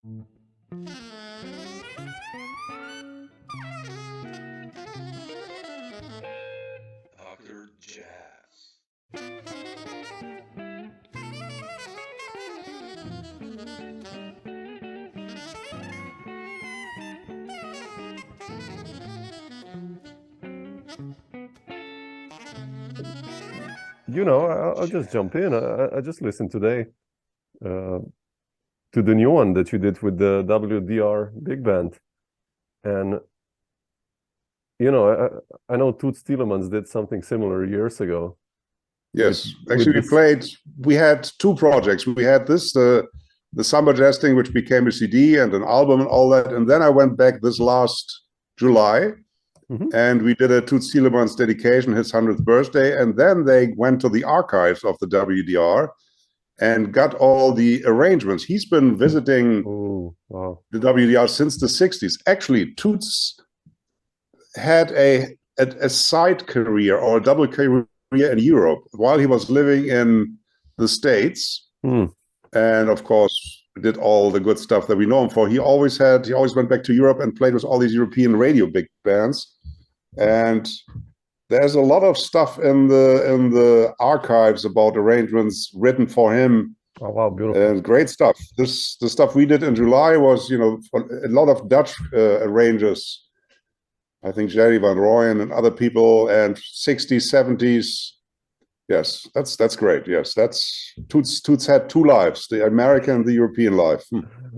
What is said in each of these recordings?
Dr. Jazz. I'll just jump in. I just listened today to the new one that you did with the WDR big band, and I know Toots Thielemans did something similar years ago. Yes, actually, we had two projects. We had this, the Samba Jazz thing, which became a CD and an album and all that. And then I went back this last July, and we did a Toots Thielemans dedication, his 100th birthday. And then they went to the archives of the WDR and got all the arrangements. He's been visiting the WDR since the 60s. Actually, Toots had a side career or a double career in Europe while he was living in the States, and of course did all the good stuff that we know him for. He always went back to Europe and played with all these European radio big bands, and there's a lot of stuff in the archives about arrangements written for him. Oh wow, beautiful. And great stuff. The stuff we did in July was, a lot of Dutch arrangers, I think Jerry Van Rooyen and other people, and 60s, 70s. Yes, that's great. Yes, that's Toots had two lives, the American and the European life.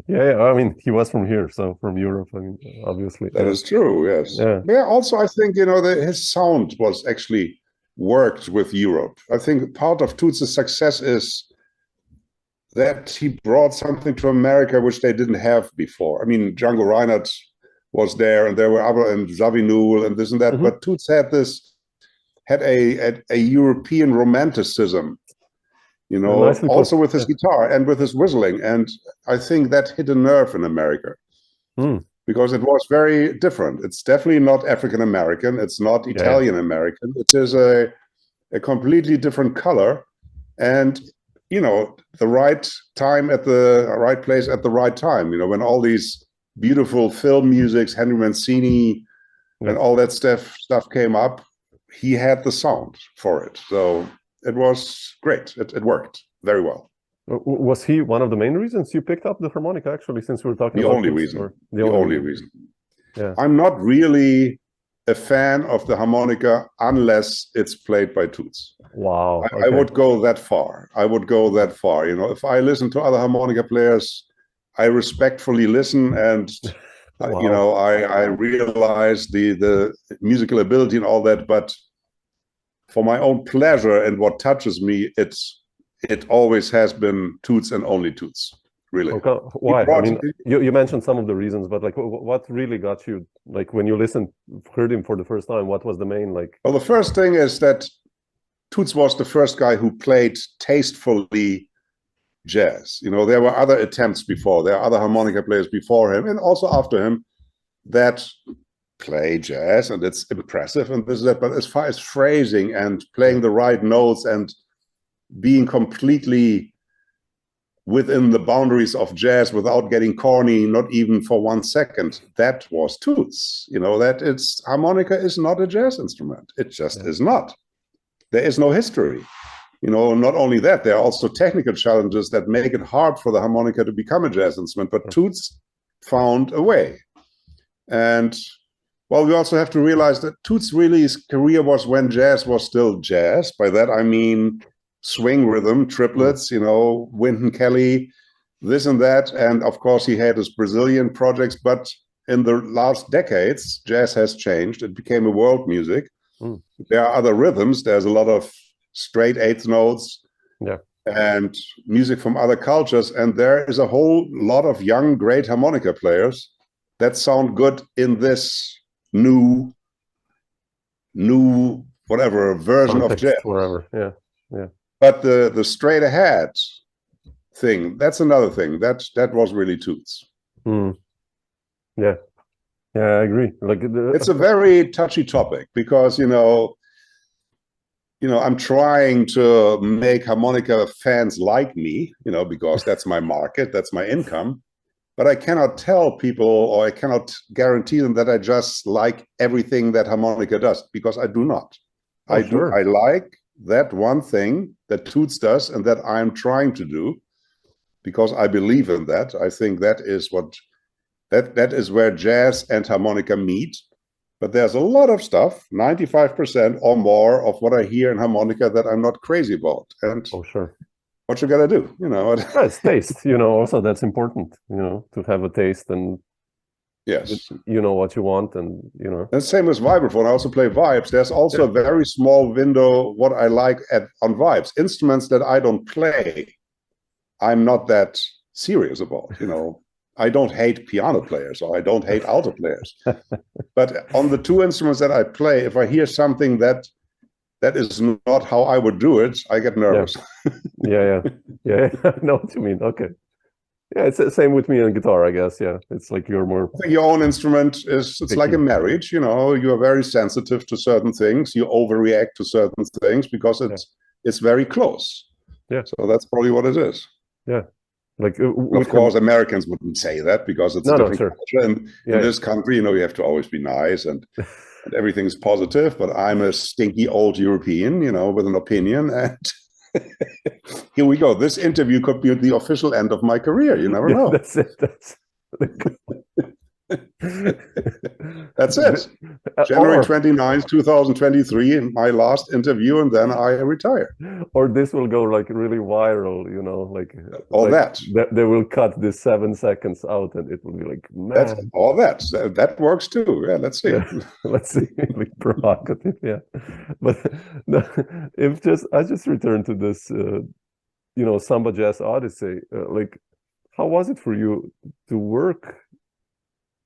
Yeah. I mean, he was from here, so from Europe. I mean, obviously. That is true, yes. Yeah, also, I think, his sound was actually worked with Europe. I think part of Toots' success is that he brought something to America which they didn't have before. I mean, Django Reinhardt was there, and there were other, and Zawinul and this and that, but Toots had a European romanticism, also with his guitar and with his whistling, and I think that hit a nerve in America because it was very different. It's definitely not African American, it's not Italian American, it is a completely different color, and the right time at the right place at the right time, when all these beautiful film musics, Henry Mancini, and all that stuff came up, he had the sound for it. So it was great. It worked very well. Was he one of the main reasons you picked up the harmonica, actually, since we were talking about the only reason. Yeah. I'm not really a fan of the harmonica unless it's played by Toots. Wow. I would go that far. If I listen to other harmonica players, I respectfully listen, and I realize the musical ability and all that, but for my own pleasure and what touches me, it always has been Toots and only Toots, really. Okay. Why? I mean, you mentioned some of the reasons, but what really got you, when you heard him for the first time, what was the main Well, the first thing is that Toots was the first guy who played tastefully jazz. There were other attempts before. There are other harmonica players before him and also after him that play jazz, and it's impressive and this and that. But as far as phrasing and playing the right notes and being completely within the boundaries of jazz without getting corny, not even for 1 second, that was Toots. Harmonica is not a jazz instrument. It just is not. There is no history. Not only that, there are also technical challenges that make it hard for the harmonica to become a jazz instrument, but Toots found a way. And, well, we also have to realize that Toots' his career was when jazz was still jazz. By that, I mean swing rhythm, triplets, Wynton Kelly, this and that. And, of course, he had his Brazilian projects. But in the last decades, jazz has changed. It became a world music. There are other rhythms. There's a lot of straight eighth notes and music from other cultures, and there is a whole lot of young great harmonica players that sound good in this new whatever version context, of jazz, wherever. Yeah. But the straight ahead thing, that's another thing that was really Toots. Yeah, I agree. It's a very touchy topic because I'm trying to make harmonica fans like me, because that's my market, that's my income. but I cannot tell people, or I cannot guarantee them that I just like everything that harmonica does, because I do not. Oh, sure. I like that one thing that Toots does and that I'm trying to do, because I believe in that. I think that is what that is where jazz and harmonica meet. But there's a lot of stuff, 95% or more of what I hear in harmonica, that I'm not crazy about. And Oh, sure. what you gotta do, you know? Yeah, it's taste, you know, also that's important, you know, to have a taste and Yes. you know what you want, and you know. And same as vibraphone. I also play vibes. There's also a very small window what I like on vibes. Instruments that I don't play, I'm not that serious about, you know. I don't hate piano players, or I don't hate alto players. But on the two instruments that I play, if I hear something that is not how I would do it, I get nervous. Yeah. I know what you mean. Okay. Yeah, it's the same with me on guitar, I guess. Yeah, it's like you're more. I think your own instrument it's like a marriage, you know. You are very sensitive to certain things. You overreact to certain things because it's very close. Yeah. So that's probably what it is. Yeah. Like, of course, Americans wouldn't say that, because it's a different culture. And in this country, you know, you have to always be nice and everything's positive. But I'm a stinky old European, you know, with an opinion. And here we go. This interview could be the official end of my career. You never know. That's it. That's it. January 29th, 2023, my last interview, and then I retire. Or this will go like really viral, you know, like all like that. They will cut this 7 seconds out, and it will be like, man. That's all that works too. Yeah, let's see. Yeah. Let's see, like provocative, yeah. But I just returned to this, you know, Samba Jazz Odyssey. Like, how was it for you to work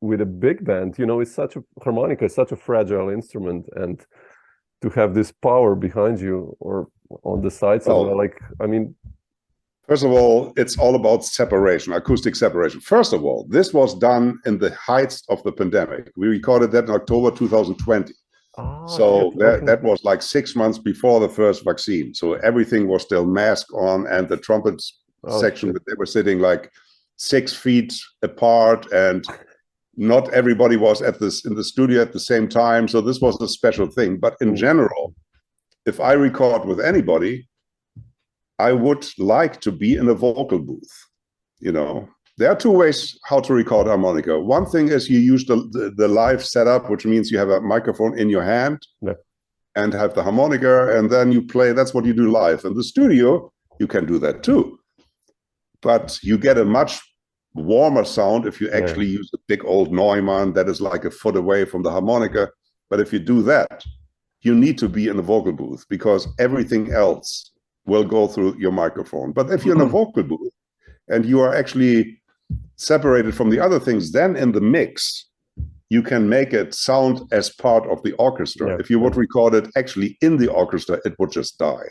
with a big band? You know, harmonica is such a fragile instrument, and to have this power behind you or on the sides, like, I mean, first of all, it's all about separation, acoustic separation. First of all, this was done in the heights of the pandemic. We recorded that in October 2020. So that was like 6 months before the first vaccine. So everything was still mask on, and the trumpet section, they were sitting like 6 feet apart, and not everybody was in the studio at the same time. So this was a special thing. But in general, if I record with anybody, I would like to be in a vocal booth. You know, there are two ways how to record harmonica. One thing is you use the live setup, which means you have a microphone in your hand and have the harmonica, and then you play. That's what you do live. In the studio, you can do that too. But you get a much warmer sound if you actually use a big old Neumann that is like a foot away from the harmonica. But if you do that, you need to be in a vocal booth, because everything else will go through your microphone. But if you're in a vocal booth and you are actually separated from the other things, then in the mix, you can make it sound as part of the orchestra. If you would record it actually in the orchestra, it would just die.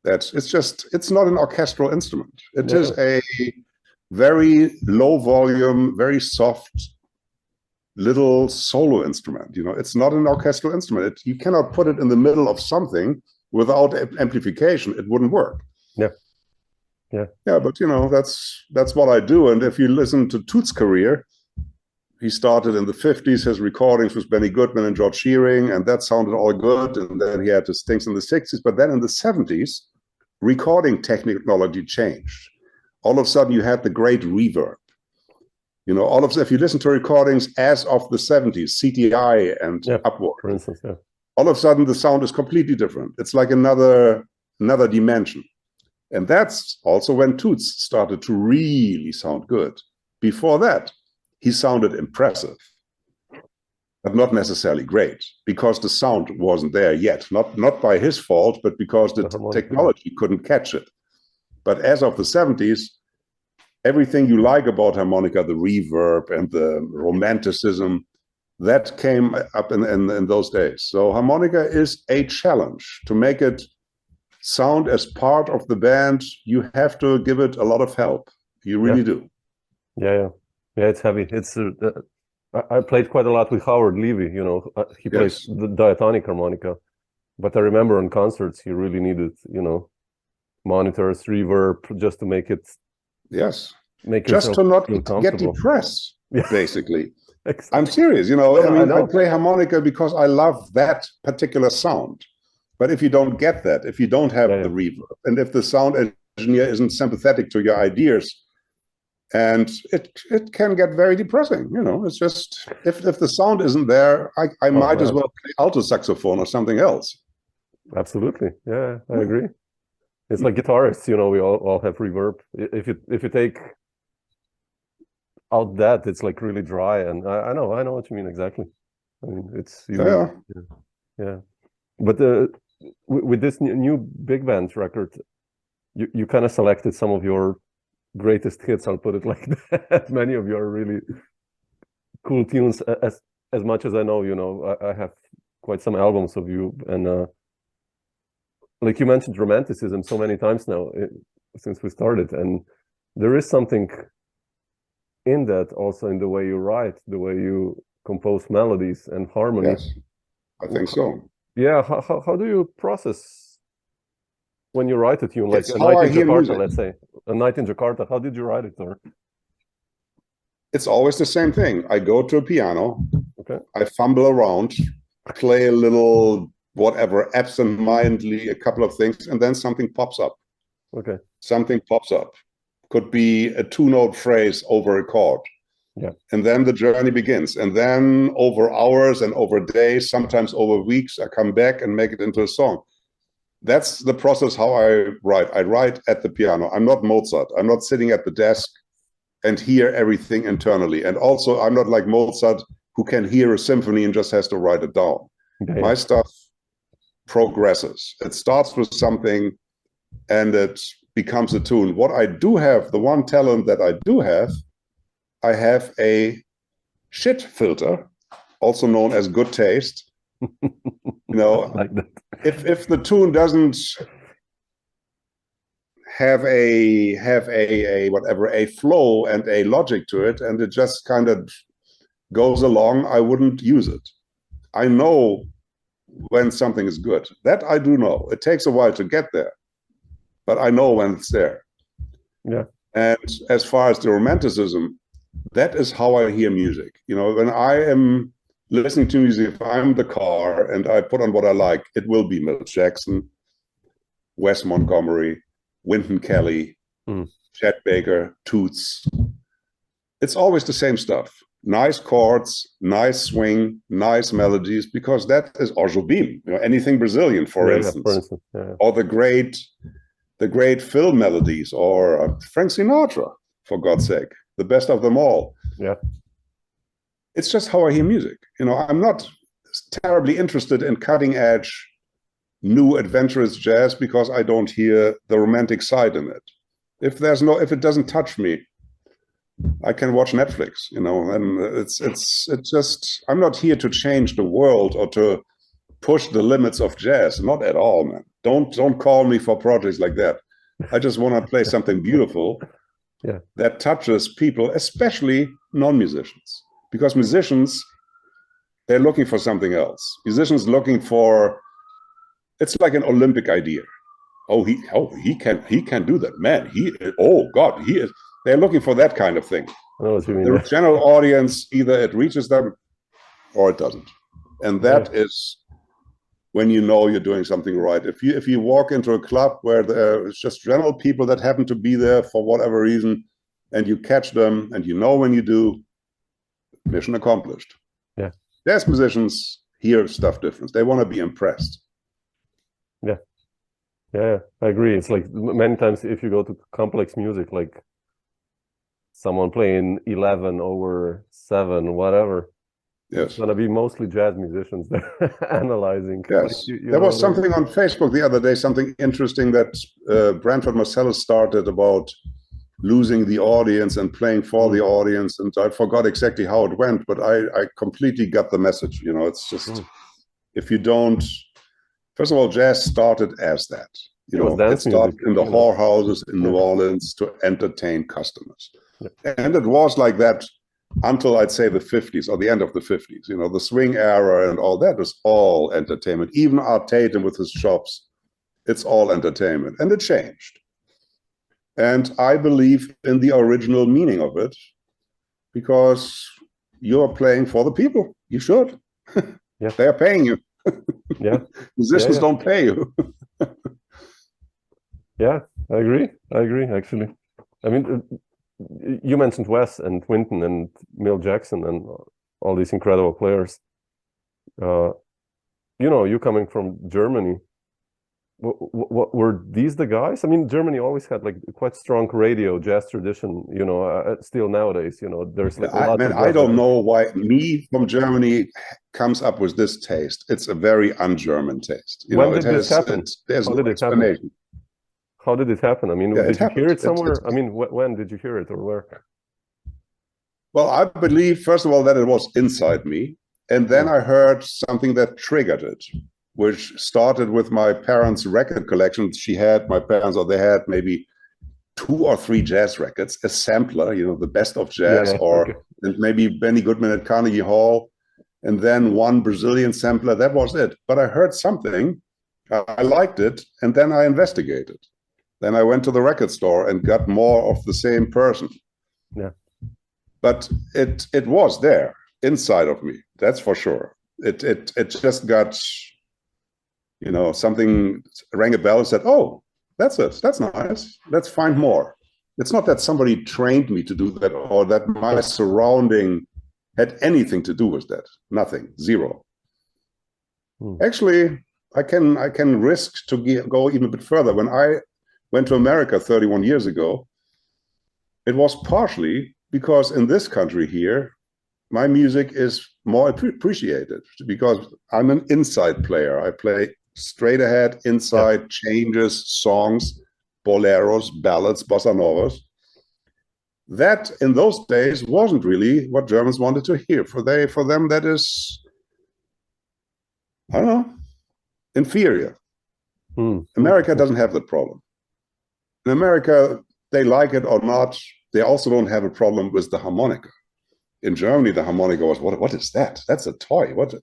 It's not an orchestral instrument. It is a very low volume, very soft little solo instrument. You know, it's not an orchestral instrument. You cannot put it in the middle of something without amplification. It wouldn't work. Yeah, but you know, that's what I do. And if you listen to Toots' career, he started in the 50s, his recordings with Benny Goodman and George Shearing, and that sounded all good. And then he had his things in the 60s. But then in the 70s, recording technology changed. All of a sudden, you had the great reverb. You know, if you listen to recordings as of the 70s, CTI and upward, for instance, all of a sudden the sound is completely different. It's like another dimension. And that's also when Toots started to really sound good. Before that, he sounded impressive, but not necessarily great, because the sound wasn't there yet. Not by his fault, but because the technology couldn't catch it. But as of the 70s, everything you like about harmonica, the reverb and the romanticism, that came up in those days. So harmonica is a challenge. To make it sound as part of the band, you have to give it a lot of help. You really do. Yeah, it's heavy. It's I played quite a lot with Howard Levy. You know, he plays the diatonic harmonica, but I remember on concerts he really needed, you know, monitors, reverb, just to make it make just yourself to not feel get comfortable. depressed, Yeah. basically. Exactly. I'm serious, you know. No, I mean, I I know. play harmonica because I love that particular sound. But if you don't get that, if you don't have the reverb, and if the sound engineer isn't sympathetic to your ideas, and it can get very depressing, you know. It's just, if the sound isn't there, I might as well play alto saxophone or something else. Absolutely, yeah, I agree. It's like guitarists, you know, we all have reverb. If you take out that, it's like really dry, and I know what you mean exactly. I mean, it's yeah. But with this new big band record, you kind of selected some of your greatest hits, I'll put it like that. Many of your really cool tunes, as much as I know, you know, I have quite some albums of you, and like you mentioned romanticism so many times now since we started, and there is something in that also in the way you write, the way you compose melodies and harmony. Yes, I think so. Yeah, how do you process when you write a tune, like It's A how Night I in hear Jakarta, music. let's say, A Night in Jakarta? How did you write it, or? It's always the same thing. I go to a piano, Okay. I fumble around, play a little whatever, absent-mindedly, a couple of things, and then something pops up. Okay. Something pops up. Could be a two-note phrase over a chord. Yeah. And then the journey begins. And then over hours and over days, sometimes over weeks, I come back and make it into a song. That's the process how I write. I write at the piano. I'm not Mozart. I'm not sitting at the desk and hear everything internally. And also, I'm not like Mozart, who can hear a symphony and just has to write it down. Okay. My stuff progresses. It starts with something and it becomes a tune. What I do have, the one talent that I do have, I have a shit filter, also known as good taste. You know, like that. if the tune doesn't have a whatever, a flow and a logic to it, and it just kind of goes along, I wouldn't use it. I know when something is good. That I do know. It takes a while to get there, but I know when it's there. Yeah. And as far as the romanticism, that is how I hear music. You know, when I am listening to music, if I'm in the car and I put on what I like, it will be Milt Jackson, Wes Montgomery, Wynton Kelly, Chet Baker, Toots. It's always the same stuff. Nice chords, nice swing, nice melodies, because that is Jobim, you know, anything Brazilian, for instance. Or the great film melodies, or Frank Sinatra, for God's sake, the best of them all. Yeah. It's just how I hear music. You know, I'm not terribly interested in cutting edge, new adventurous jazz because I don't hear the romantic side in it. If it doesn't touch me, I can watch Netflix, you know, and it's just, I'm not here to change the world or to push the limits of jazz. Not at all, man. Don't call me for projects like that. I just want to play something beautiful that touches people, especially non-musicians, because musicians, they're looking for something else. Musicians looking for, it's like an Olympic idea. He can do that, man. They're looking for that kind of thing. I know what you mean. The general audience, either it reaches them or it doesn't. And that is when you know you're doing something right. If you walk into a club where there's just general people that happen to be there for whatever reason, and you catch them, and you know when you do, mission accomplished. Yeah. Jazz musicians hear stuff different. They want to be impressed. Yeah. Yeah, I agree. It's like many times if you go to complex music, like someone playing 11/7, whatever. Yes. It's going to be mostly jazz musicians there analyzing. Yes. Like, there was something on Facebook the other day, something interesting that Branford Marsalis started about losing the audience and playing for the audience. And I forgot exactly how it went, but I completely got the message. You know, it's just, if you don't, first of all, jazz started as that. You know, it started in the whorehouses in New Orleans to entertain customers. Yeah. And it was like that until I'd say the 50s or the end of the 50s. You know, the swing era and all that was all entertainment. Even Art Tatum with his shops, it's all entertainment. And it changed. And I believe in the original meaning of it, because you're playing for the people. You should. Yeah. They are paying you. Yeah. Musicians don't pay you. Yeah, I agree, actually. I mean, you mentioned Wes and Wynton and Milt Jackson and all these incredible players. You know, you coming from Germany, what were these the guys? I mean, Germany always had like quite strong radio jazz tradition, you know, still nowadays, you know, there's like I don't know why me from Germany comes up with this taste. It's a very un-German taste. You when know, did this happen? There's no explanation. How did it happen? I mean, Yeah, did you hear it somewhere? I mean, when did you hear it or where? Well, I believe, first of all, that it was inside me. And then I heard something that triggered it, which started with my parents' record collection. They had maybe 2 or 3 jazz records, a sampler, you know, the best of jazz, and maybe Benny Goodman at Carnegie Hall, and then 1 Brazilian sampler. That was it. But I heard something, I liked it, and then I investigated. Then I went to the record store and got more of the same person. Yeah. But it was there inside of me, that's for sure. It just got, you know, something rang a bell and said, oh, that's it, that's nice, let's find more. It's not that somebody trained me to do that or that my surrounding had anything to do with that. Nothing, zero. Actually, I can risk to go even a bit further. When I went to America 31 years ago, it was partially because in this country here, my music is more appreciated because I'm an inside player. I play straight ahead, inside, changes, songs, boleros, ballads, bossa novas. That in those days wasn't really what Germans wanted to hear. For them, that is, I don't know, inferior. America doesn't have that problem. In America, they like it or not, they also don't have a problem with the harmonica. In Germany, the harmonica was, what is that? That's a toy. What?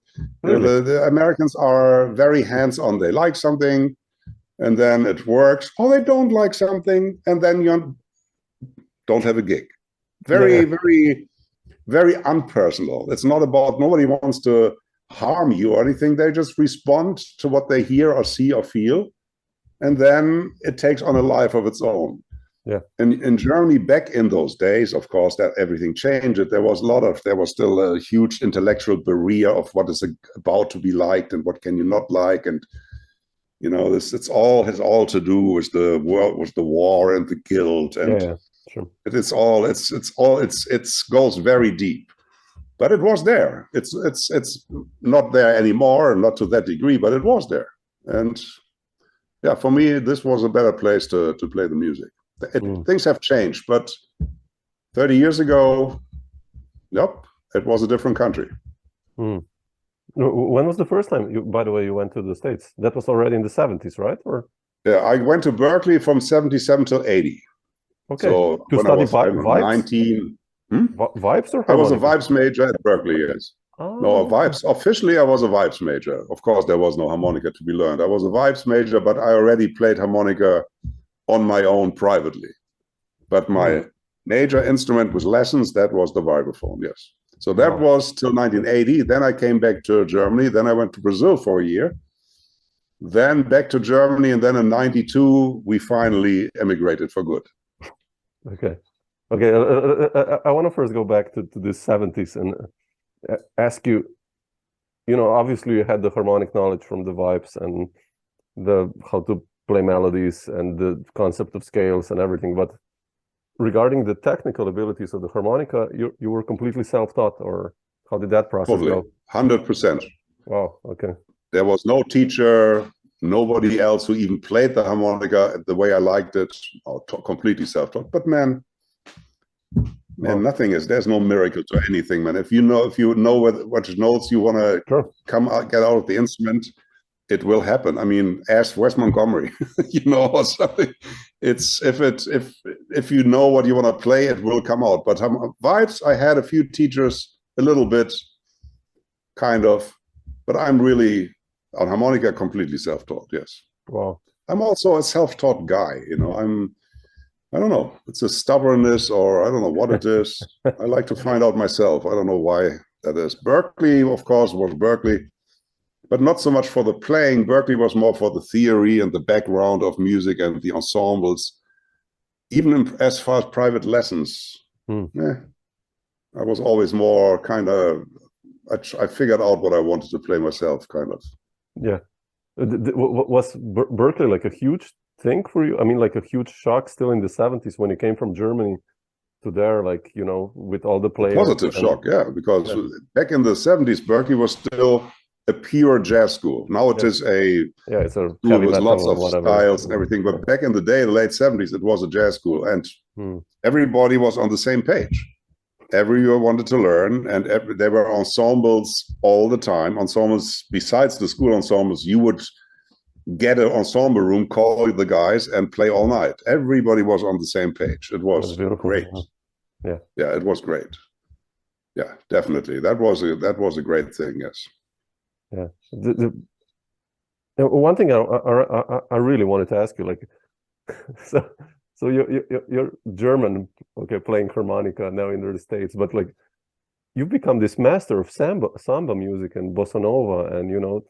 Really? The Americans are very hands-on. They like something, and then it works. Or they don't like something, and then you don't have a gig. Very, very unpersonal. It's not about, nobody wants to harm you or anything. They just respond to what they hear or see or feel, and then it takes on a life of its own. Yeah. And in Germany, back in those days, of course, that everything changed. There was still a huge intellectual barrier of what is about to be liked and what can you not like, and you know, this has all to do with the world, with the war and the guilt, and sure. It goes very deep. But it was there. It's not there anymore, not to that degree, but it was there. And yeah, for me, this was a better place to play the music. Things have changed, but 30 years ago, yep, it was a different country. When was the first time, by the way, you went to the States? That was already in the 70s, right? Or yeah, I went to Berkeley from 77 till 80. Okay. So to when study I was vibes? 19. Vibes or harmonica? I was a vibes major at Berkeley, yes. Oh. No, vibes. Officially, I was a vibes major. Of course, there was no harmonica to be learned. I was a vibes major, but I already played harmonica on my own privately. But my major instrument with lessons, that was the vibraphone, yes. So that was till 1980. Then I came back to Germany. Then I went to Brazil for a year. Then back to Germany. And then in 92, we finally emigrated for good. Okay. I want to first go back to the 70s and ask you, you know, obviously you had the harmonic knowledge from the vibes and the how to play melodies and the concept of scales and everything, but regarding the technical abilities of the harmonica, you were completely self-taught, or how did that process go? 100%. Wow, okay. There was no teacher, nobody else who even played the harmonica the way I liked it, completely self-taught. But man, nothing is, there's no miracle to anything, man. If you know what notes you want to get out of the instrument, it will happen. I mean, ask Wes Montgomery, you know, or something. It's if you know what you want to play, it will come out. But vibes, I had a few teachers, a little bit, kind of, but I'm really on harmonica completely self-taught. Yes. Wow. I'm also a self-taught guy. You know, I don't know. It's a stubbornness, or I don't know what it is. I like to find out myself. I don't know why that is. Berkeley, of course, was Berkeley, but not so much for the playing. Berkeley was more for the theory and the background of music and the ensembles. Even as far as private lessons, I was always more kind of, I figured out what I wanted to play myself, kind of. Yeah. Was Berkeley like a huge thing for you? I mean, like a huge shock still in the 70s when you came from Germany to there, like, you know, with all the players. Positive shock, yeah, because back in the 70s, Berkeley was still a pure jazz school. Now it is it's a school with lots of styles and everything. But back in the day, the late 70s, it was a jazz school, and everybody was on the same page. Everyone wanted to learn, and there were ensembles all the time. Ensembles besides the school ensembles, you would get an ensemble room, call the guys, and play all night. Everybody was on the same page. It was great. Yeah, it was great. Yeah, definitely. That was a great thing. Yes. Yeah. One thing I really wanted to ask you, like, so you're German, okay, playing harmonica now in the States, but like you've become this master of samba music and bossa nova, and you know,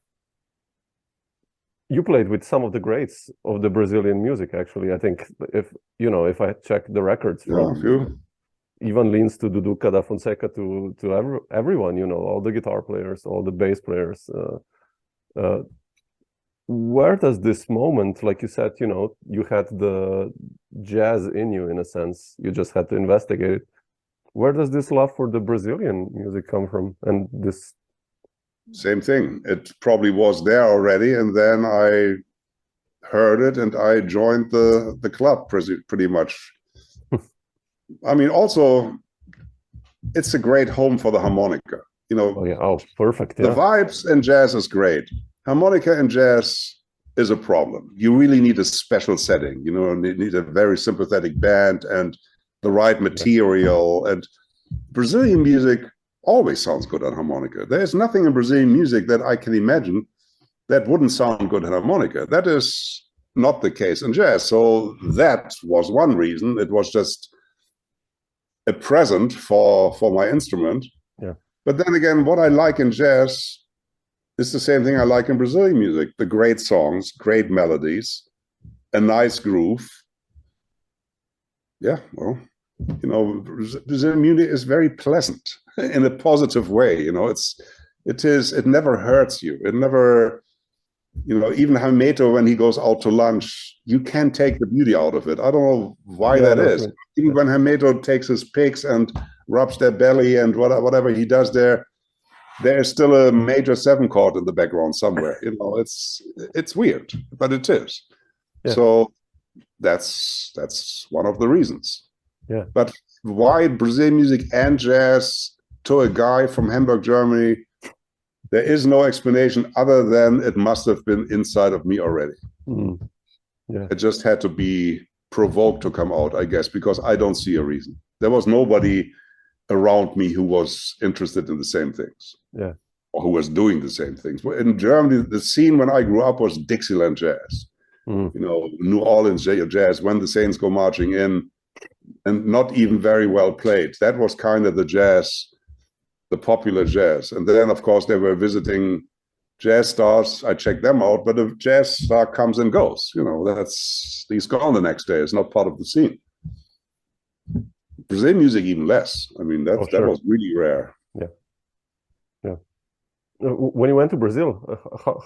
you played with some of the greats of the Brazilian music. Actually, I think if I check the records from even Lins to Duduca da Fonseca to everyone, you know, all the guitar players, all the bass players. Where does this moment, like you said, you know, you had the jazz in you in a sense, you just had to investigate it. Where does this love for the Brazilian music come from? And this same thing, it probably was there already, and then I heard it and I joined the club pretty much. I mean, also, it's a great home for the harmonica, you know. Perfect. The vibes in jazz is great. Harmonica in jazz is a problem. You really need a special setting, you know, you need a very sympathetic band and the right material. And Brazilian music always sounds good on harmonica. There's nothing in Brazilian music that I can imagine that wouldn't sound good on harmonica. That is not the case in jazz. So that was one reason. It was just a present for my instrument. Yeah. But then again, what I like in jazz is the same thing I like in Brazilian music. The great songs, great melodies, a nice groove. Yeah, well, you know, Brazilian music is very pleasant in a positive way. You know, it never hurts you. It never, you know, even Hermeto, when he goes out to lunch, you can't take the beauty out of it. I don't know why that is. Right. Even when Hermeto takes his pigs and rubs their belly and whatever he does there is still a major 7 chord in the background somewhere. You know, it's weird, but it is. Yeah. So that's one of the reasons. Yeah. But why Brazilian music and jazz to a guy from Hamburg, Germany? There is no explanation other than it must have been inside of me already. Yeah. It just had to be provoked to come out, I guess, because I don't see a reason. There was nobody around me who was interested in the same things. Yeah. Or who was doing the same things. In Germany, the scene when I grew up was Dixieland jazz. You know, New Orleans jazz, When the Saints Go Marching In, and not even very well played. That was kind of the jazz, the popular jazz. And then, of course, they were visiting jazz stars. I checked them out, but a jazz star comes and goes. You know, he's gone the next day. It's not part of the scene. Brazilian music even less. I mean, that was really rare. Yeah. When you went to Brazil,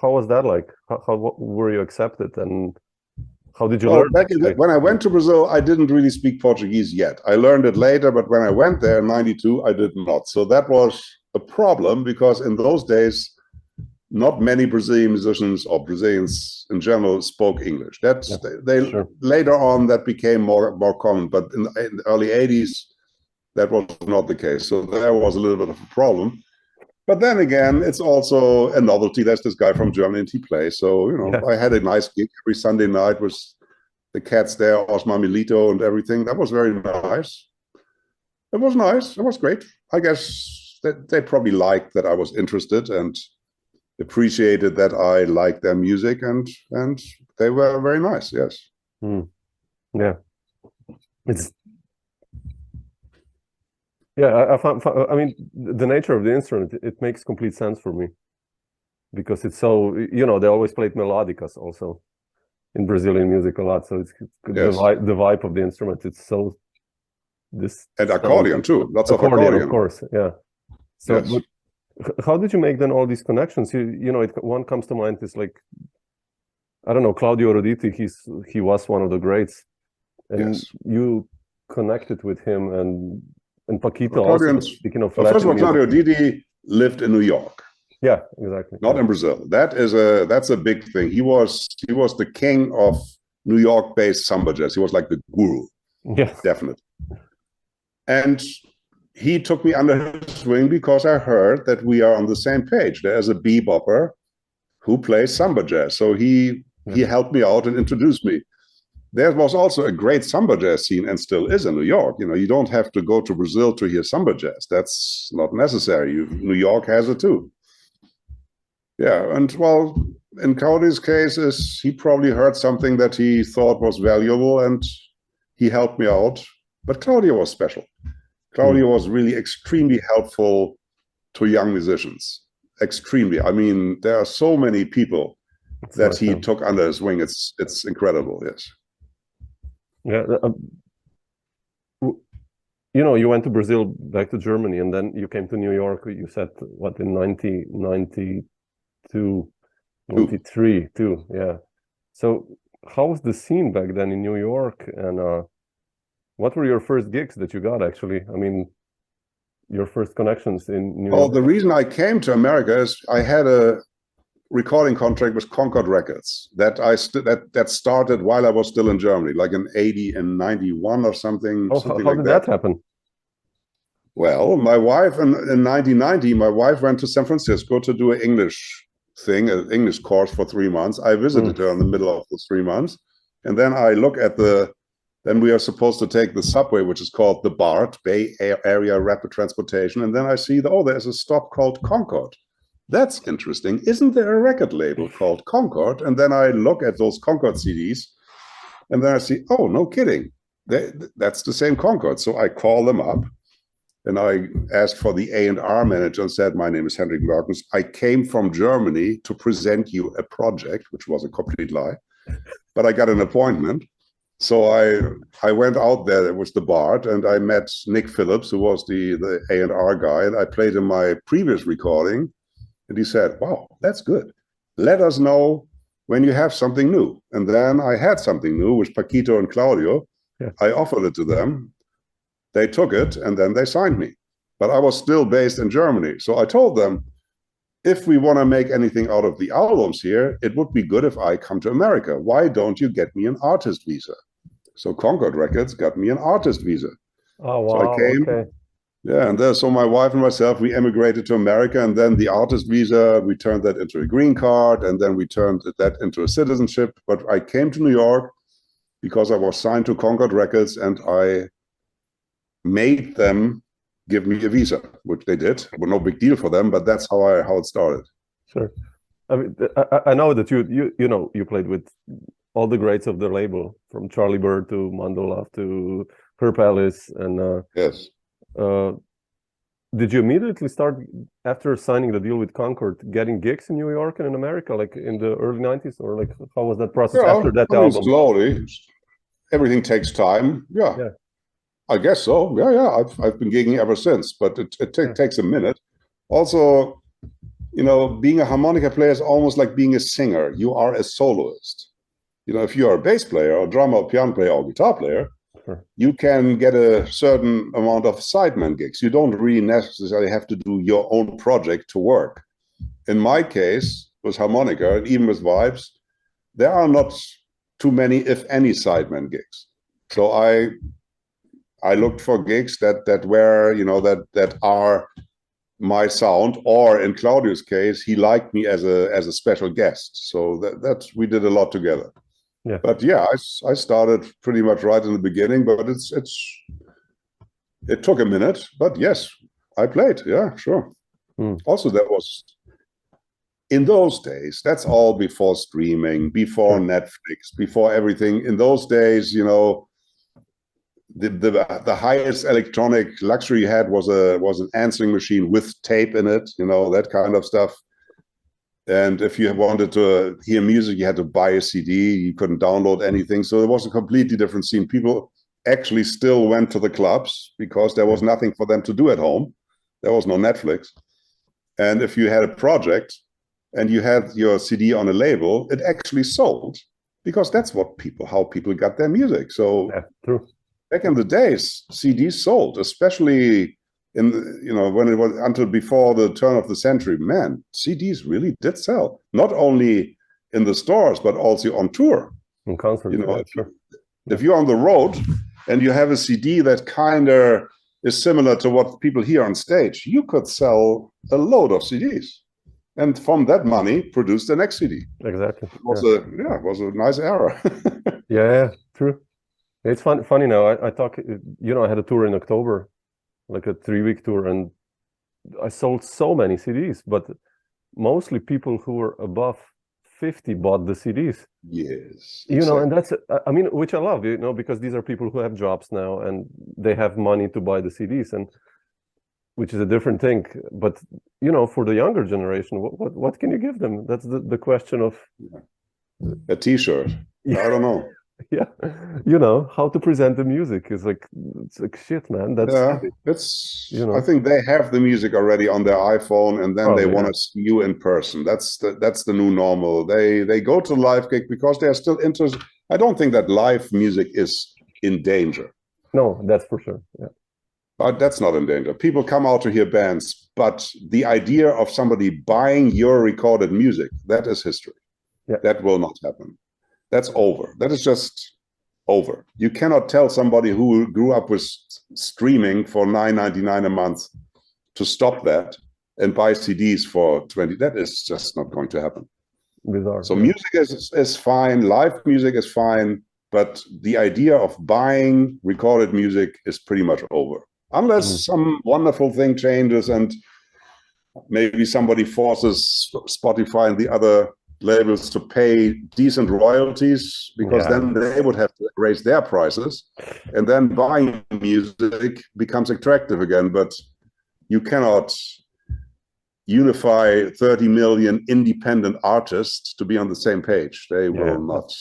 how was that like? How were you accepted, and how did you learn? When I went to Brazil, I didn't really speak Portuguese yet. I learned it later, but when I went there in '92, I did not. So that was a problem, because in those days, not many Brazilian musicians or Brazilians in general spoke English. Later on that became more common, but in the early '80s, that was not the case. So there was a little bit of a problem. But then again, it's also a novelty. There's this guy from Germany and he plays. So, you know, I had a nice gig every Sunday night with the cats there, Osma Milito and everything. That was very nice. It was nice. It was great. I guess that they probably liked that I was interested and appreciated that I liked their music, and they were very nice. Yes. Yeah. It's yeah. I mean, the nature of the instrument, it makes complete sense for me, because it's so, you know, they always played melodicas also in Brazilian music a lot. So it's Yes. the vibe of the instrument. It's so this And accordion too. Lots of accordion. of course. Yeah. So, Yes. but how did you make then all these connections? You know, one comes to mind is like, I don't know, Claudio Roditi. He was one of the greats, and Yes. you connected with him and Paquito Claudio, also. Speaking of first of all, Latin Claudio music. Roditi lived in New York, Yeah, exactly. not in Brazil. That's a big thing. He was the king of New York-based samba jazz. He was like the guru. Yeah. Definitely. And he took me under his wing because I heard that we are on the same page. There's a bebopper who plays samba jazz. So he helped me out and introduced me. There was also a great samba jazz scene, and still is in New York. You know, you don't have to go to Brazil to hear samba jazz. That's not necessary. New York has it too. Yeah, and well, in Claudio's case, he probably heard something that he thought was valuable, and he helped me out. But Claudio was special. Claudio was really extremely helpful to young musicians. Extremely. I mean, there are so many people that he took under his wing. It's incredible. Yes. Yeah. You know, you went to Brazil, back to Germany, and then you came to New York. You said, what, in 1992, 93 too. Yeah. So how was the scene back then in New York, and what were your first gigs that you got, actually? I mean, your first connections in New York? Well, the reason I came to America is I had a recording contract with Concord Records that started while I was still in Germany, like in 80 and 91 or something. Oh, something how like did that happen? Well, my wife in 1990, my wife went to San Francisco to do an English thing, an English course for 3 months. I visited her in the middle of those 3 months. And then I look at then we are supposed to take the subway, which is called the BART, Bay Area Rapid Transportation. And then I see, there's a stop called Concord. That's interesting. Isn't there a record label called Concord? And then I look at those Concord CDs, and then I see, oh, no kidding. That's the same Concord. So I call them up, and I asked for the A&R manager and said, my name is Hendrik Meurkens. I came from Germany to present you a project, which was a complete lie. But I got an appointment. So I went out there. It was the BART, and I met Nick Phillips, who was the A&R guy, and I played him my previous recording. And he said, wow, that's good. Let us know when you have something new. And then I had something new with Paquito and Claudio. Yeah. I offered it to them. They took it, and then they signed me. But I was still based in Germany. So I told them, if we want to make anything out of the albums here, it would be good if I come to America. Why don't you get me an artist visa? So Concord Records got me an artist visa. Oh, wow. So I came. Okay. Yeah, and so my wife and myself, we emigrated to America, and then the artist visa, we turned that into a green card, and then we turned that into a citizenship. But I came to New York because I was signed to Concord Records, and I made them give me a visa, which they did. It was no big deal for them, but that's how it started. Sure. I mean, I know that you played with all the greats of the label, from Charlie Bird to Mandolaf to Herb Ellis, and yes. Did you immediately start, after signing the deal with Concord, getting gigs in New York and in America, like in the early 90s, or like how was that process after that album? Slowly. Everything takes time. Yeah. I guess so. Yeah. I've been gigging ever since, but it takes a minute. Also, being a harmonica player is almost like being a singer. You are a soloist. If you are a bass player or drummer or piano player or guitar player, you can get a certain amount of sideman gigs. You don't really necessarily have to do your own project to work. In my case, with harmonica and even with vibes, there are not too many, if any, sideman gigs. So I looked for gigs that were, that are my sound, or in Claudio's case, he liked me as a special guest. So that we did a lot together. Yeah. But yeah, I started pretty much right in the beginning, but it took a minute. But yes, I played. Yeah, sure. Also, that was in those days. That's all before streaming, before Netflix, before everything. In those days, the highest electronic luxury you had was an answering machine with tape in it, you know, that kind of stuff. And if you wanted to hear music, you had to buy a CD. You couldn't download anything. So it was a completely different scene. People actually still went to the clubs because there was nothing for them to do at home. There was no Netflix. And if you had a project and you had your CD on a label, it actually sold, because that's how people got their music. So true. Back in the days, CDs sold, especially in when it was until before the turn of the century. Man, CDs really did sell, not only in the stores but also on tour. In concerts, if you're on the road and you have a CD that kind of is similar to what people hear on stage, you could sell a load of CDs, and from that money produce the next CD. Exactly. It was a nice era. Yeah, true. It's funny now. I talk. I had a tour in October, like a 3-week tour, and I sold so many CDs, but mostly people who were above 50 bought the CDs. Yes, exactly. And that's, I mean, which I love, because these are people who have jobs now and they have money to buy the CDs, and which is a different thing. But for the younger generation, what can you give them? That's the question of a T-shirt. Yeah. I don't know. Yeah, how to present the music is like, it's like shit, man. That's it's I think they have the music already on their iPhone, and then they want to see you in person. That's the new normal. They go to live gig because they are still interested. I don't think that live music is in danger. No, that's for sure. Yeah, but that's not in danger. People come out to hear bands, but the idea of somebody buying your recorded music, that is history. Yeah. That will not happen. That's over. That is just over. You cannot tell somebody who grew up with streaming for $9.99 a month to stop that and buy CDs for 20. That is just not going to happen. Bizarre. So music is fine. Live music is fine. But the idea of buying recorded music is pretty much over. Unless some wonderful thing changes and maybe somebody forces Spotify and the other labels to pay decent royalties, because then they would have to raise their prices, and then buying music becomes attractive again. But you cannot unify 30 million independent artists to be on the same page. They will not.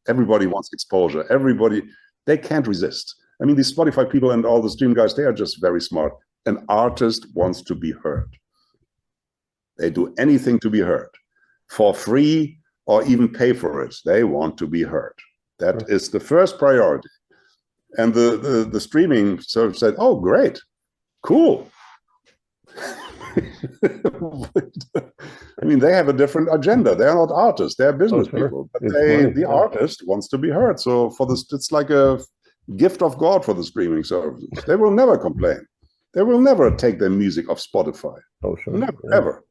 Everybody wants exposure. They can't resist. I mean, these Spotify people and all the stream guys, they are just very smart. An artist wants to be heard. They do anything to be heard, for free or even pay for it. They want to be heard. That is the first priority. And the streaming service said, "Oh, great, cool." I mean, they have a different agenda. They are not artists; they are business people. But the artist wants to be heard. So it's like a gift of God for the streaming services. They will never complain. They will never take their music off Spotify. Oh, sure. Never, ever.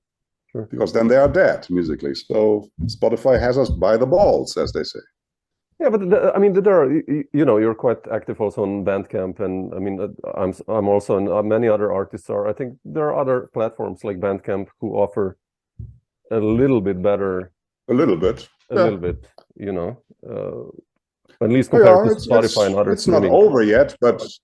Sure. Because then they are dead musically. So Spotify has us by the balls, as they say. Yeah, but I mean, there are, you're quite active also on Bandcamp, and I mean, I'm also, and many other artists are. I think there are other platforms like Bandcamp who offer a little bit better. A little bit. At least compared to Spotify and other. It's not over yet, but it's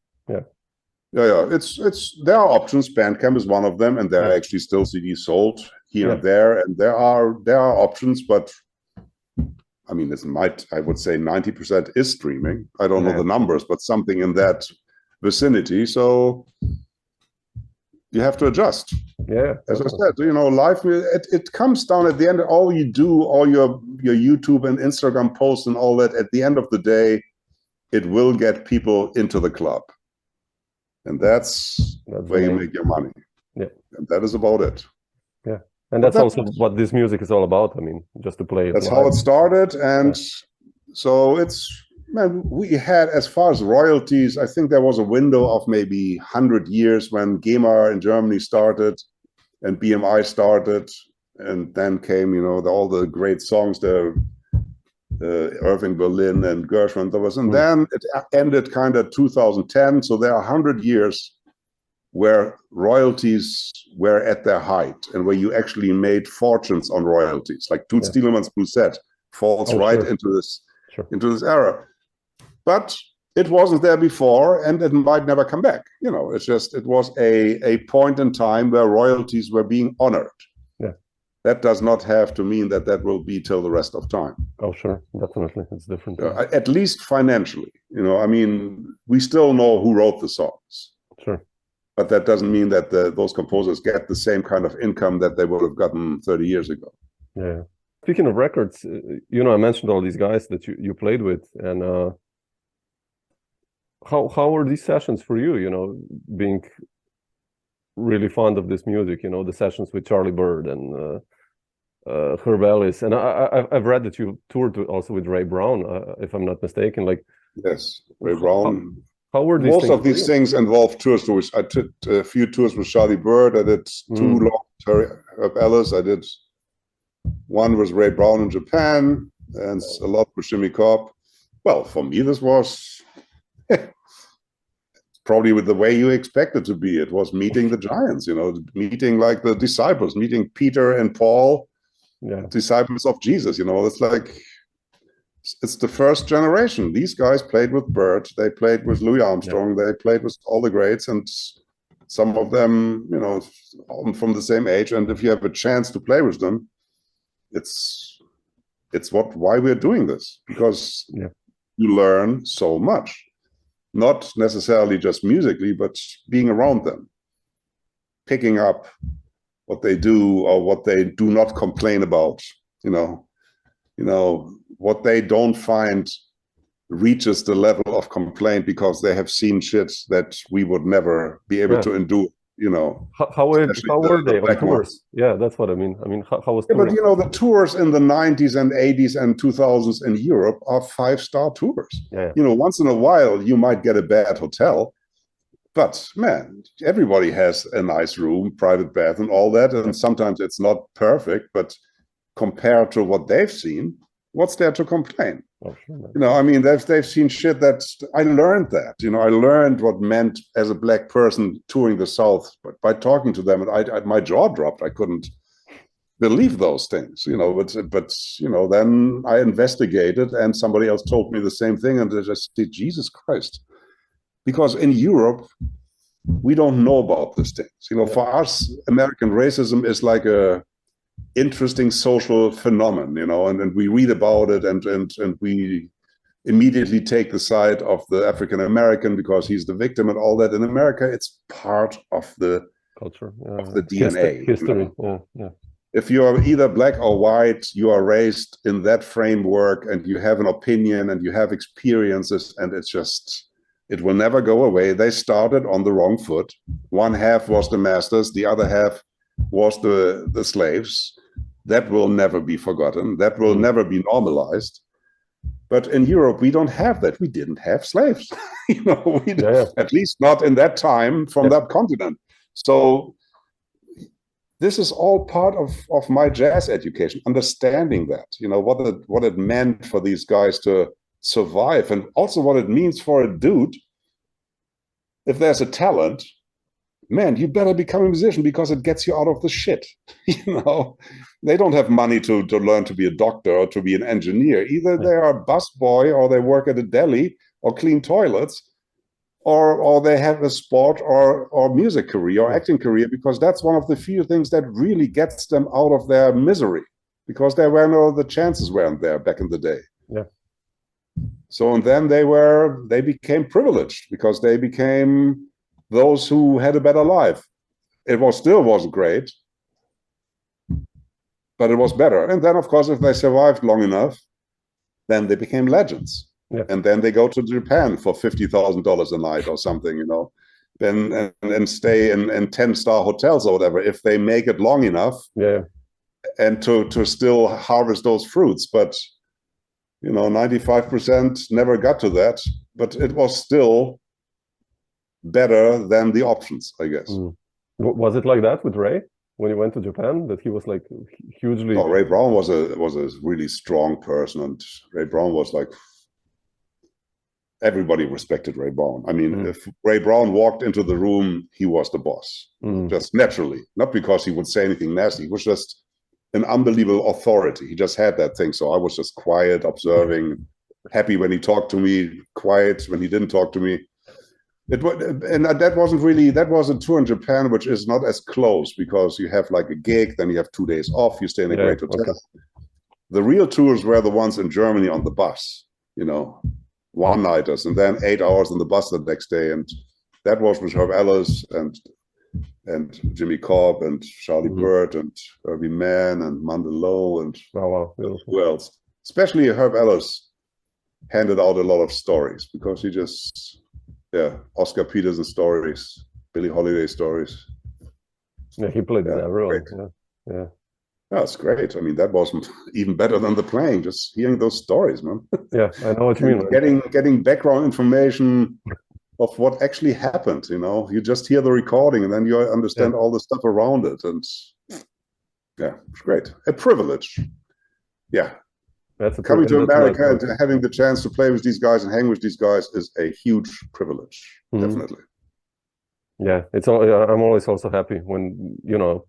there are options. Bandcamp is one of them, and there are actually still CDs sold here and there, and there are options, but I mean, I would say 90% is streaming. I don't know the numbers, but something in that vicinity. So you have to adjust. Yeah, as I said, live, it comes down at the end. All you do, all your YouTube and Instagram posts and all that, at the end of the day, it will get people into the club, and that's where you make your money. Yeah, and that is about it. Yeah. And that's also what this music is all about. I mean, just to play it. That's how it started. And so we had, as far as royalties, I think there was a window of maybe 100 years when GEMA in Germany started and BMI started. And then came, all the great songs, Irving Berlin and Gershwin. And then it ended kind of 2010. So there are 100 years where royalties were at their height and where you actually made fortunes on royalties, like Toots Thielemans' Blue Set falls into this era. But it wasn't there before, and it might never come back. You know, it's just, it was a point in time where royalties were being honored. Yeah. That does not have to mean that that will be till the rest of time. Oh, sure, definitely, it's different. At least financially, you know, I mean, we still know who wrote the songs. Sure. But that doesn't mean that those composers get the same kind of income that they would have gotten 30 years ago. Yeah. Speaking of records, you know, I mentioned all these guys that you played with, and how were these sessions for you? You know, being really fond of this music. You know, the sessions with Charlie Bird and Herb Ellis, and I've read that you toured also with Ray Brown, if I'm not mistaken. Like, yes, Ray Brown. How were these most of these things involve tours. I took a few tours with Charlie Bird. I did two long Herb Ellis. I did one with Ray Brown in Japan, and a lot with Jimmy Cobb. Well, for me, this was probably with the way you expect it to be. It was meeting the giants, you know, meeting like the disciples, meeting Peter and Paul, disciples of Jesus. You know, it's like, it's the first generation. These guys played with Bird, they played with Louis Armstrong, they played with all the greats, and some of them, you know, from the same age. And if you have a chance to play with them, it's why we're doing this, because you learn so much, not necessarily just musically, but being around them, picking up what they do or what they do not complain about, you know, what they don't find reaches the level of complaint because they have seen shit that we would never be able to endure, you know. How were they on tours? Yeah, that's what I mean. I mean, how was touring? But you know, the tours in the 90s and 80s and 2000s in Europe are 5-star tours. Yeah. You know, once in a while you might get a bad hotel, but man, everybody has a nice room, private bath and all that, and sometimes it's not perfect, but compared to what they've seen, what's there to complain? Oh, sure, you know, I mean, they've seen shit that I learned that, you know, I learned what meant as a black person touring the South, but by talking to them, and my jaw dropped. I couldn't believe those things, you know, but you know, then I investigated and somebody else told me the same thing, and I just said, Jesus Christ, because in Europe, we don't know about these things. You know, for us, American racism is like a interesting social phenomenon, you know, and we read about it and we immediately take the side of the African American because he's the victim and all that. In America, it's part of the culture, of the DNA. History. You know? If you are either black or white, you are raised in that framework and you have an opinion and you have experiences, and it's just, it will never go away. They started on the wrong foot. One half was the masters, the other half was the slaves. That will never be forgotten. That will never be normalized. But in Europe, we don't have that. We didn't have slaves, you know, at least not in that time from that continent. So this is all part of my jazz education, understanding that, you know, what it meant for these guys to survive, and also what it means for a dude. If there's a talent, man, you better become a musician because it gets you out of the shit. You know, they don't have money to learn to be a doctor or to be an engineer. Either they are a busboy or they work at a deli or clean toilets, or they have a sport or music career or acting career, because that's one of the few things that really gets them out of their misery, because the chances weren't there back in the day. Yeah. So, and then they became privileged because they became those who had a better life. It still wasn't great, but it was better. And then, of course, if they survived long enough, then they became legends. Yeah. And then they go to Japan for $50,000 a night or something, you know, and stay in 10-star hotels or whatever, if they make it long enough. Yeah. And to still harvest those fruits. But, you know, 95% never got to that, but it was still better than the options, I guess. Was it like that with Ray when he went to Japan, that he was like hugely? No, Ray Brown was a really strong person, and Ray Brown was like, everybody respected Ray Brown. I mean, if Ray Brown walked into the room, he was the boss, just naturally, not because he would say anything nasty. He was just an unbelievable authority. He just had that thing. So I was just quiet, observing, happy when he talked to me, quiet when he didn't talk to me. It was, and that was a tour in Japan, which is not as close because you have like a gig, then you have 2 days off, you stay in a great hotel. Okay. The real tours were the ones in Germany on the bus, you know, one-nighters, and then 8 hours on the bus the next day. And that was with Herb Ellis and Jimmy Cobb and Charlie Bird and Herbie Mann and Mandelo and who else. Especially Herb Ellis handed out a lot of stories because he just, Oscar Peterson stories, Billie Holiday stories. Yeah, he played that role. Yeah. That's great. I mean, that wasn't even better than the playing, just hearing those stories, man. Yeah, I know what you mean. Getting background information of what actually happened, you know. You just hear the recording and then you understand all the stuff around it. And it's great. A privilege. Yeah. Coming to America and having the chance to play with these guys and hang with these guys is a huge privilege, definitely. Yeah, I'm always also happy when, you know,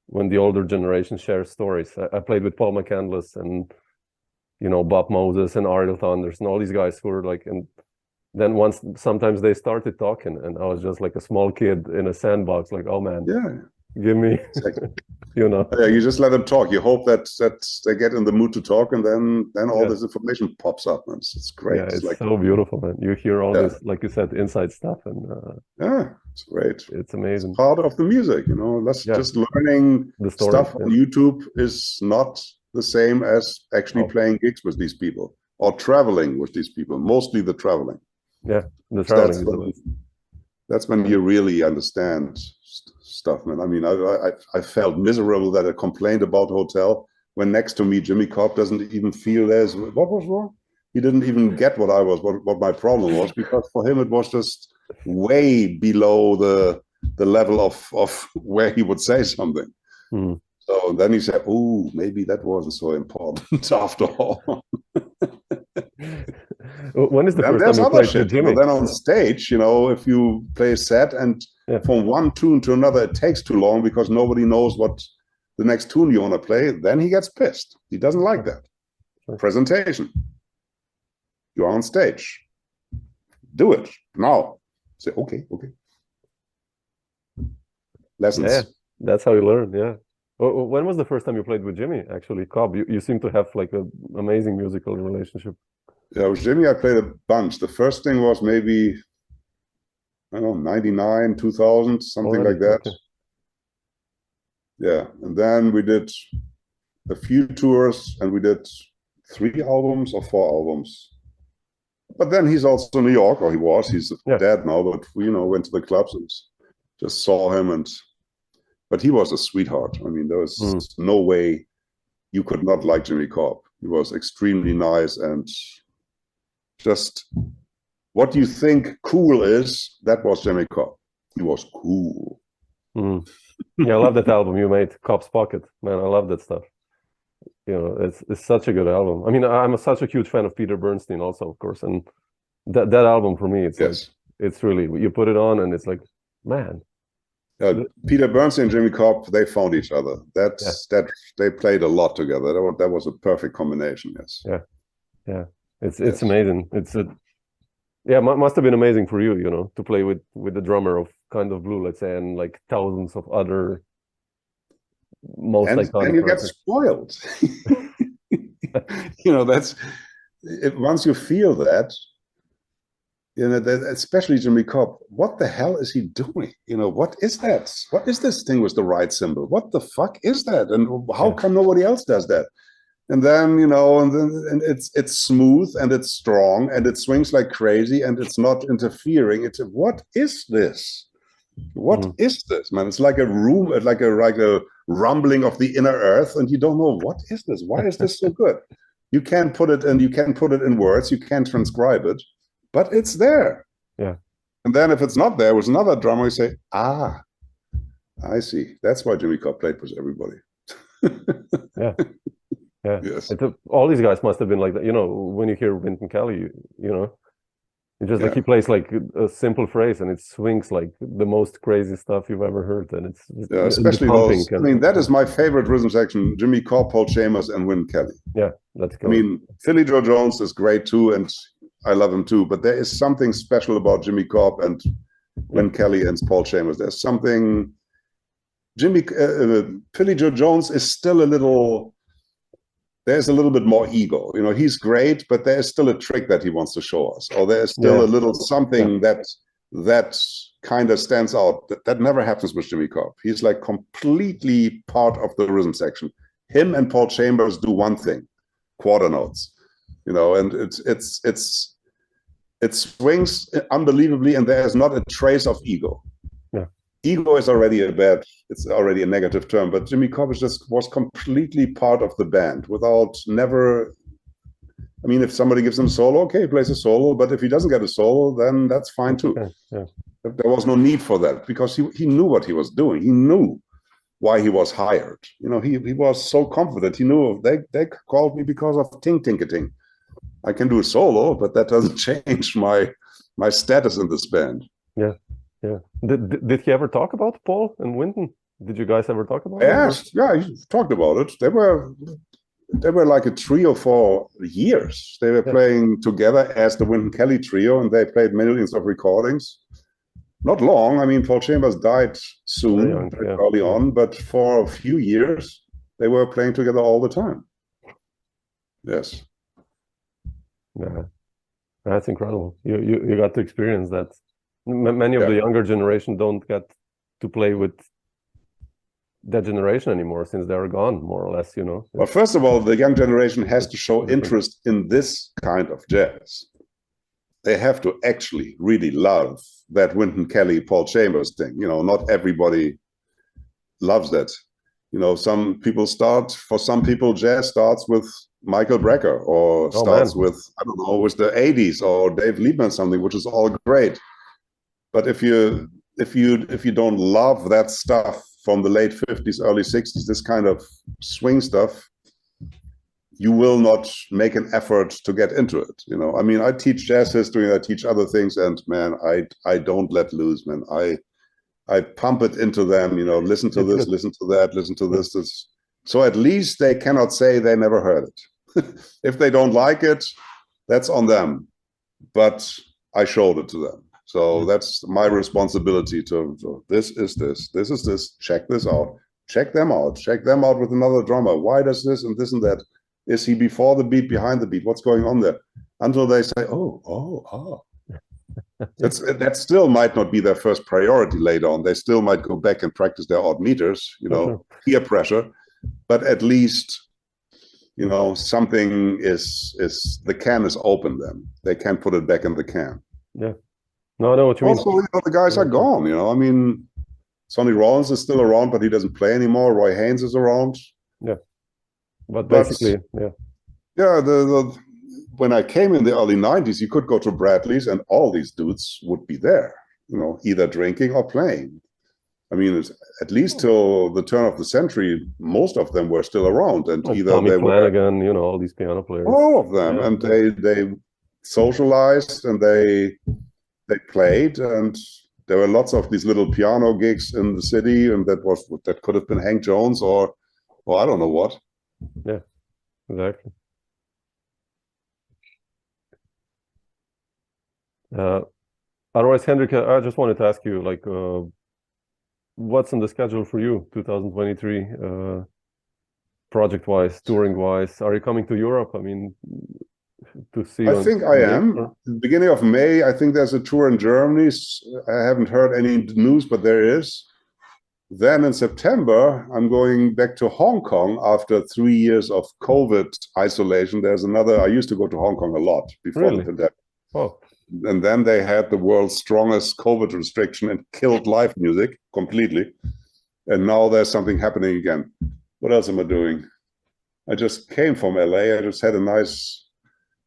when the older generation shares stories. I played with Paul McCandless and, you know, Bob Moses and Ariel Thunders and all these guys who were like, and then sometimes they started talking and I was just like a small kid in a sandbox, like, oh man, give me, you know. Yeah, you just let them talk. You hope that they get in the mood to talk, and then all this information pops up. And it's great. Yeah, it's like, so beautiful, man. You hear all this, like you said, inside stuff, and it's great. It's amazing. It's part of the music, you know. Just learning the stuff on YouTube is not the same as actually playing gigs with these people or traveling with these people. Mostly the traveling. Yeah, the traveling. That's when you really understand stuff, man. I mean, I felt miserable that I complained about hotel when next to me Jimmy Cobb doesn't even feel what was wrong. He didn't even get what my problem was, because for him it was just way below the level of where he would say something. So then he said, "Oh, maybe that wasn't so important after all." When is the first time you played with Jimmy? Then on stage, you know, if you play a set and from one tune to another it takes too long because nobody knows what the next tune you want to play, then he gets pissed. He doesn't like that. Presentation. You're on stage. Do it now. Say, okay. Lessons. Yeah, that's how you learn. Yeah. When was the first time you played with Jimmy? Actually, Cobb, you seem to have like an amazing musical relationship. Yeah, with Jimmy, I played a bunch. The first thing was maybe, I don't know, 99, 2000, something like that. Okay. Yeah, and then we did a few tours, and we did 3 albums or 4 albums. But then he's also in New York, or he was. He's dead now, but we, you know, went to the clubs and just saw him. But he was a sweetheart. I mean, there was no way you could not like Jimmy Cobb. He was extremely nice, and just what you think cool is, that was Jimmy Cobb. He was cool. Yeah, I love that album you made, Cobb's Pocket. Man, I love that stuff. You know, it's such a good album. I mean, I'm such a huge fan of Peter Bernstein also, of course. And that album for me, it's like, it's really, you put it on and it's like, man. Peter Bernstein and Jimmy Cobb, they found each other. They played a lot together. That was a perfect combination. Yes. Yeah. It's amazing. Must have been amazing for you, you know, to play with the drummer of Kind of Blue, let's say, and like thousands of other iconic. And you get spoiled. You know, once you feel that, you know, especially Jimmy Cobb, what the hell is he doing? You know, what is that? What is this thing with the right cymbal? What the fuck is that? And how come nobody else does that? And then, you know, and it's smooth and it's strong and it swings like crazy and it's not interfering. What is this? What is this, man? It's like a room, like a rumbling of the inner earth, and you don't know what is this? Why is this so good? You can't put it in words. You can't transcribe it, but it's there. Yeah. And then if it's not there with another drummer, you say, I see. That's why Jimmy Cobb played with everybody. Yeah. Yes. All these guys must have been like that. You know, when you hear Wynton Kelly, you know, It's just like he plays like a simple phrase and it swings like the most crazy stuff you've ever heard, and it's especially those. I mean, that is my favorite rhythm section: Jimmy Cobb, Paul Chambers, and Wynton Kelly. Yeah, that's cool. I mean, Philly Joe Jones is great too, and I love him too. But there is something special about Jimmy Cobb and Wynton Kelly and Paul Chambers. There's something. Philly Joe Jones is still a little. There's a little bit more ego. You know, he's great, but there is still a trick that he wants to show us, or there's still a little something that kind of stands out. That never happens with Jimmy Cobb. He's like completely part of the rhythm section. Him and Paul Chambers do one thing, quarter notes, you know, and it swings unbelievably, and there is not a trace of ego. Ego is already it's already a negative term, but Jimmy Cobb was completely part of the band I mean, if somebody gives him a solo, okay, he plays a solo, but if he doesn't get a solo, then that's fine too. There was no need for that, because he knew what he was doing. He knew why he was hired. You know, he was so confident. He knew they called me because of ting. I can do a solo, but that doesn't change my status in this band. Yeah. Did he ever talk about Paul and Wynton? Did you guys ever talk about it? Yeah, he talked about it. They were like a trio for years. They were playing together as the Wynton Kelly trio, and they played millions of recordings. Not long. I mean, Paul Chambers died soon, early on, but for a few years, they were playing together all the time. Yes. Yeah, that's incredible. You got to experience that. Many of the younger generation don't get to play with that generation anymore, since they're gone, more or less, you know. Well, first of all, the young generation has to show interest in this kind of jazz. They have to actually really love that Wynton Kelly, Paul Chambers thing. You know, not everybody loves that. You know, some people for some people, jazz starts with Michael Brecker, or starts with, I don't know, with the 80s, or Dave Liebman, something, which is all great. But if you don't love that stuff from the late 50s, early 60s, this kind of swing stuff, you will not make an effort to get into it. You know, I mean, I teach jazz history and I teach other things, and man, I don't let loose, man. I pump it into them, you know, listen to this, listen to that, listen to this. So at least they cannot say they never heard it. If they don't like it, that's on them. But I showed it to them. So that's my responsibility this is this, check this out, check them out with another drummer. Why does this and that? Is he before the beat, behind the beat? What's going on there? Until they say, oh. That still might not be their first priority later on. They still might go back and practice their odd meters, you know, peer pressure. But at least, you know, something the can is open then. They can put it back in the can. Yeah. No, I know what you mean. Also, you know, the guys are gone, you know. I mean, Sonny Rollins is still around, but he doesn't play anymore. Roy Haynes is around. Yeah. But basically, when I came in the early 90s, you could go to Bradley's and all these dudes would be there, you know, either drinking or playing. I mean, at least till the turn of the century, most of them were still around, and either Tommy they Flanagan, you know, all these piano players. All of them, and they socialized and they played, and there were lots of these little piano gigs in the city, and that could have been Hank Jones or I don't know what. Yeah, exactly. Otherwise, Hendrik, I just wanted to ask you, like, what's on the schedule for you, 2023, project-wise, touring-wise? Are you coming to Europe? I mean, to see. I think I am. Beginning of May, I think there's a tour in Germany. I haven't heard any news, but there is. Then in September, I'm going back to Hong Kong after 3 years of COVID isolation. There's another. I used to go to Hong Kong a lot before the pandemic. Oh. And then they had the world's strongest COVID restriction and killed live music completely. And now there's something happening again. What else am I doing? I just came from LA. I just had a nice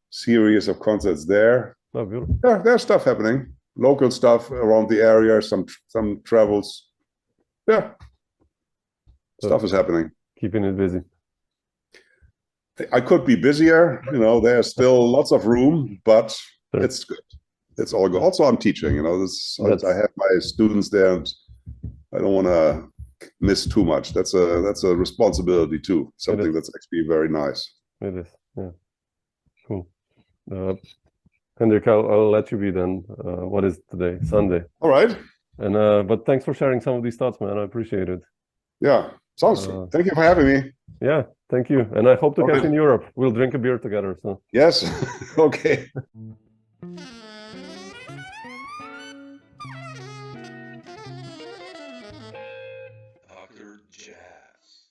series of concerts there. Oh, beautiful. Yeah, there's stuff happening. Local stuff around the area, some travels. Yeah. So stuff is happening. Keeping it busy. I could be busier. You know, there's still lots of room, but it's good. it's all good. Also, I'm teaching. I have my students there, and I don't want to miss too much. That's a responsibility too. Something that's actually very nice. It is. Yeah. Cool. Hendrik, I'll let you be then. What is today? Sunday. All right. And but thanks for sharing some of these thoughts, man. I appreciate it. Yeah. Sounds. Thank you for having me. Yeah. Thank you. And I hope to catch you in Europe. We'll drink a beer together. So. Yes. Okay. Dr. Jazz.